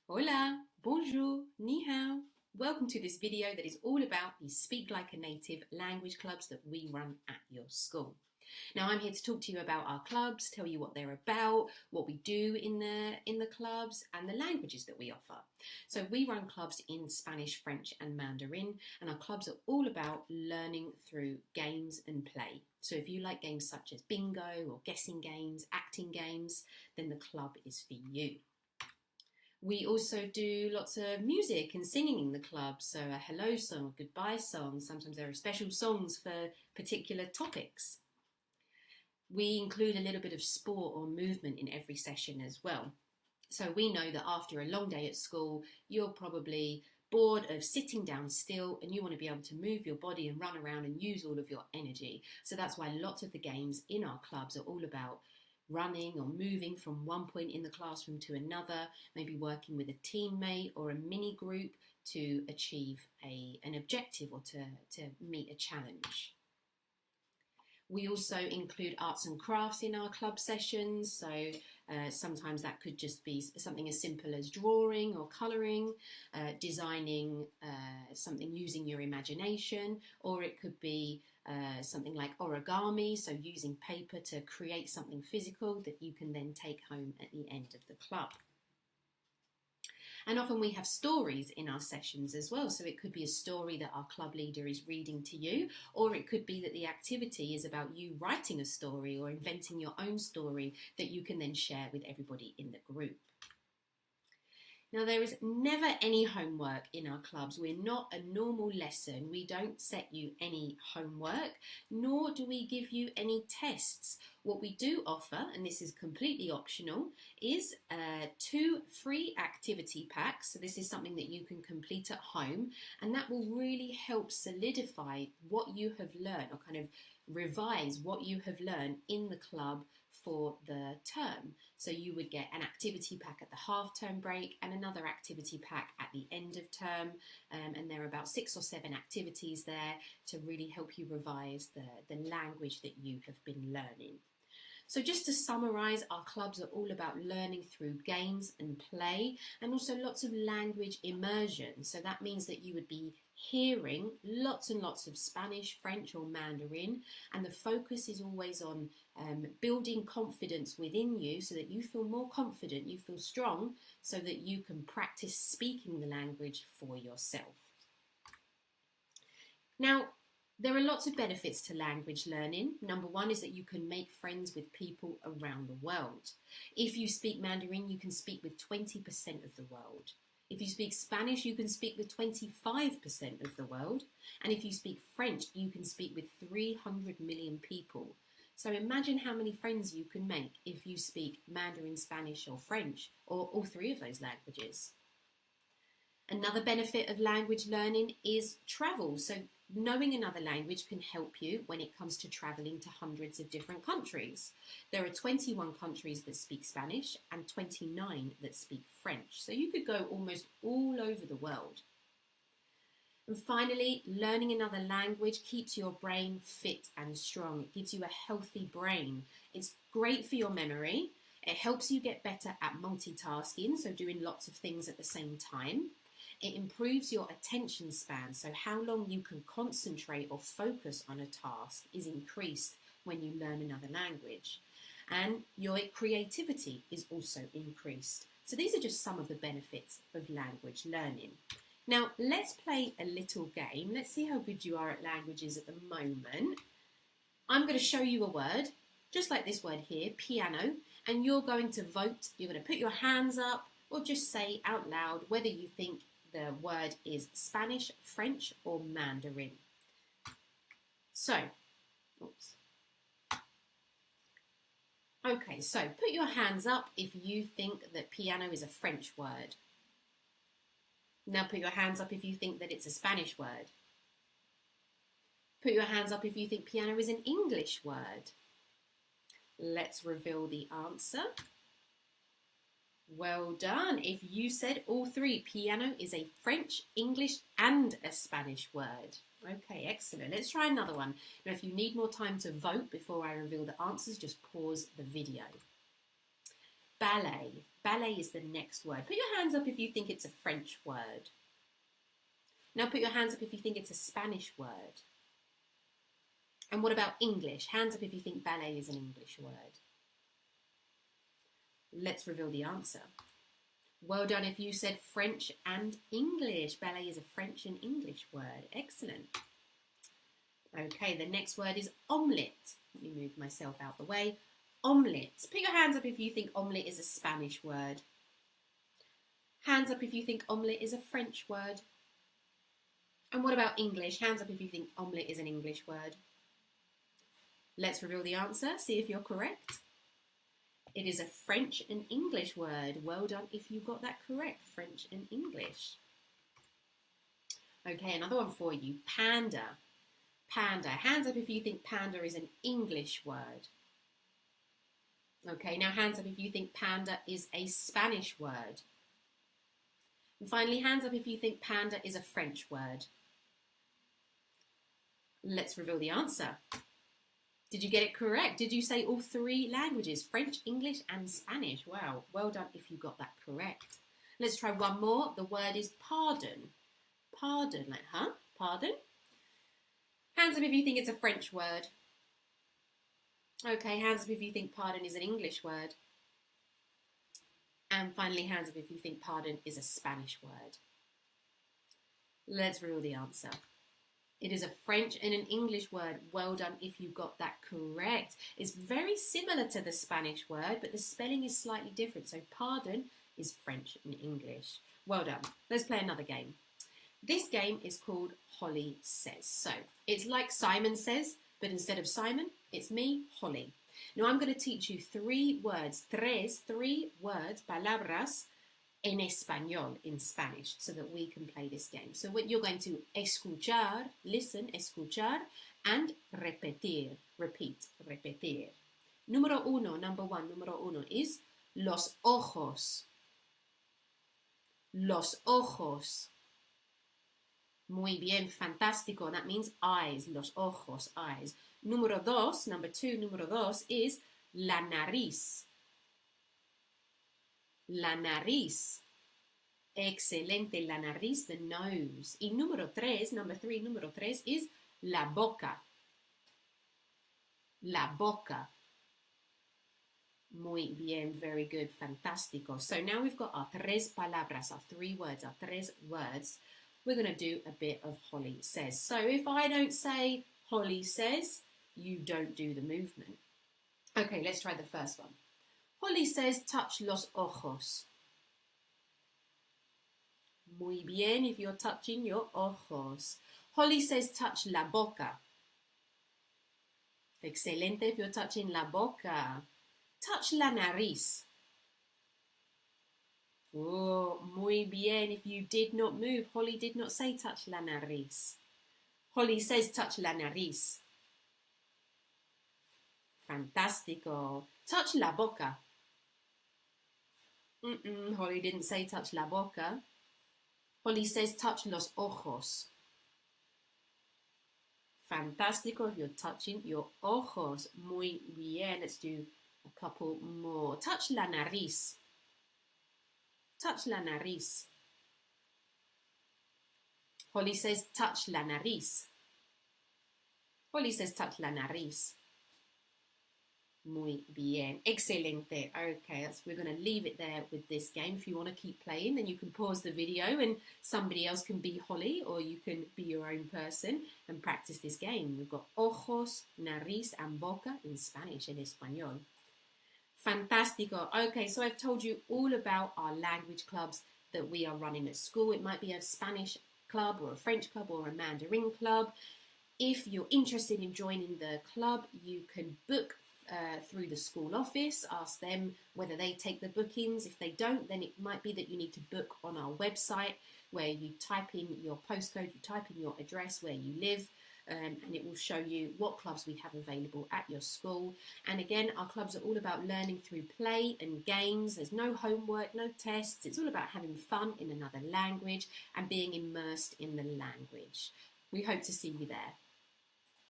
Hola, bonjour, ni hao. Welcome to this video that is all about the Speak Like a Native language clubs that we run at your school. Now I'm here to talk to you about our clubs, tell you what they're about, what we do in the clubs and the languages that we offer. So we run clubs in Spanish, French and Mandarin, and our clubs are all about learning through games and play. So if you like games such as bingo or guessing games, acting games, then the club is for you. We also do lots of music and singing in the club, so a hello song, a goodbye song. Sometimes there are special songs for particular topics. We include a little bit of sport or movement in every session as well. So we know that after a long day at school, you're probably bored of sitting down still and you want to be able to move your body and run around and use all of your energy. So that's why lots of the games in our clubs are all about running or moving from one point in the classroom to another, maybe working with a teammate or a mini group to achieve an objective or to meet a challenge. We also include arts and crafts in our club sessions, so sometimes that could just be something as simple as drawing or colouring, designing something using your imagination, or it could be something like origami, so using paper to create something physical that you can then take home at the end of the club. And often we have stories in our sessions as well. So it could be a story that our club leader is reading to you, or it could be that the activity is about you writing a story or inventing your own story that you can then share with everybody in the group. Now, there is never any homework in our clubs. We're not a normal lesson. We don't set you any homework, nor do we give you any tests. What we do offer, and this is completely optional, is 2 free activity packs. So this is something that you can complete at home, and that will really help solidify what you have learned, or kind of revise what you have learned in the club for the term. So you would get an activity pack at the half-term break and another activity pack at the end of term, and there are about 6 or 7 activities there to really help you revise the language that you have been learning. So just to summarise, our clubs are all about learning through games and play, and also lots of language immersion. So that means that you would be hearing lots and lots of Spanish, French or Mandarin, and the focus is always on building confidence within you so that you feel more confident, you feel strong, so that you can practice speaking the language for yourself. Now, there are lots of benefits to language learning. Number 1 is that you can make friends with people around the world. If you speak Mandarin, you can speak with 20% of the world. If you speak Spanish, you can speak with 25% of the world. And if you speak French, you can speak with 300 million people. So imagine how many friends you can make if you speak Mandarin, Spanish or French, or all 3 of those languages. Another benefit of language learning is travel. So knowing another language can help you when it comes to travelling to hundreds of different countries. There are 21 countries that speak Spanish and 29 that speak French. So you could go almost all over the world. And finally, learning another language keeps your brain fit and strong. It gives you a healthy brain. It's great for your memory. It helps you get better at multitasking, so doing lots of things at the same time. It improves your attention span, so how long you can concentrate or focus on a task is increased when you learn another language. And your creativity is also increased. So these are just some of the benefits of language learning. Now, let's play a little game. Let's see how good you are at languages at the moment. I'm going to show you a word, just like this word here, piano, and you're going to vote. You're going to put your hands up or just say out loud whether you think the word is Spanish, French or Mandarin. So, okay, so put your hands up if you think that piano is a French word. Now put your hands up if you think that it's a Spanish word. Put your hands up if you think piano is an English word. Let's reveal the answer. Well done. If you said all 3, piano is a French, English and a Spanish word. Okay, excellent. Let's try another one. Now, if you need more time to vote before I reveal the answers, just pause the video. Ballet. Ballet is the next word. Put your hands up if you think it's a French word. Now put your hands up if you think it's a Spanish word. And what about English? Hands up if you think ballet is an English word. Let's reveal the answer. Well done if you said French and English. Ballet is a French and English word. Excellent. Okay, the next word is omelette. Let me move myself out the way. Omelette. Put your hands up if you think omelette is a Spanish word. Hands up if you think omelette is a French word. And what about English? Hands up if you think omelette is an English word. Let's reveal the answer. See if you're correct. It is a French and English word. Well done if you got that correct. French and English. Okay, another one for you. Panda. Panda. Hands up if you think panda is an English word. Okay, now hands up if you think panda is a Spanish word. And finally, hands up if you think panda is a French word. Let's reveal the answer. Did you get it correct? Did you say all three languages? French, English, and Spanish. Wow, well done if you got that correct. Let's try one more. The word is pardon. Pardon, like, huh? Pardon? Hands up if you think it's a French word. Okay, hands up if you think pardon is an English word. And finally, hands up if you think pardon is a Spanish word. Let's reveal the answer. It is a French and an English word. Well done if you got that correct. It's very similar to the Spanish word, but the spelling is slightly different. So pardon is French and English. Well done. Let's play another game. This game is called Holly Says. So it's like Simon Says, but instead of Simon, it's me, Holly. Now I'm going to teach you three words, three words, palabras, en español, in Spanish, so that we can play this game. So what you're going to escuchar, listen, escuchar, and repetir, repeat, repetir. Number uno is los ojos. Los ojos. Muy bien, fantástico. That means eyes, los ojos, eyes. Number dos is la nariz. La nariz. Excelente, la nariz, the nose. Y número tres is la boca. La boca. Muy bien, very good, fantástico. So now we've got our tres palabras, our three words, our tres words. We're going to do a bit of Holly Says. So if I don't say Holly Says, you don't do the movement. Okay, let's try the first one. Holly says, touch los ojos. Muy bien, if you're touching your ojos. Holly says, touch la boca. Excelente, if you're touching la boca. Touch la nariz. Oh, muy bien, if you did not move. Holly did not say touch la nariz. Holly says, touch la nariz. Fantástico. Touch la boca. Holly didn't say touch la boca. Holly says touch los ojos. Fantástico if you're touching your ojos. Muy bien. Let's do a couple more. Touch la nariz. Touch la nariz. Holly says touch la nariz. Holly says touch la nariz. Muy bien. Excelente. Okay, we're going to leave it there with this game. If you want to keep playing, then you can pause the video and somebody else can be Holly, or you can be your own person and practice this game. We've got ojos, nariz, and boca in Spanish, en español. Fantástico. Okay, so I've told you all about our language clubs that we are running at school. It might be a Spanish club or a French club or a Mandarin club. If you're interested in joining the club, you can book through the school office. Ask them whether they take the bookings. If they don't, then it might be that you need to book on our website, where you type in your postcode, you type in your address where you live, and it will show you what clubs we have available at your school. And again, our clubs are all about learning through play and games. There's no homework, no tests. It's all about having fun in another language and being immersed in the language. We hope to see you there.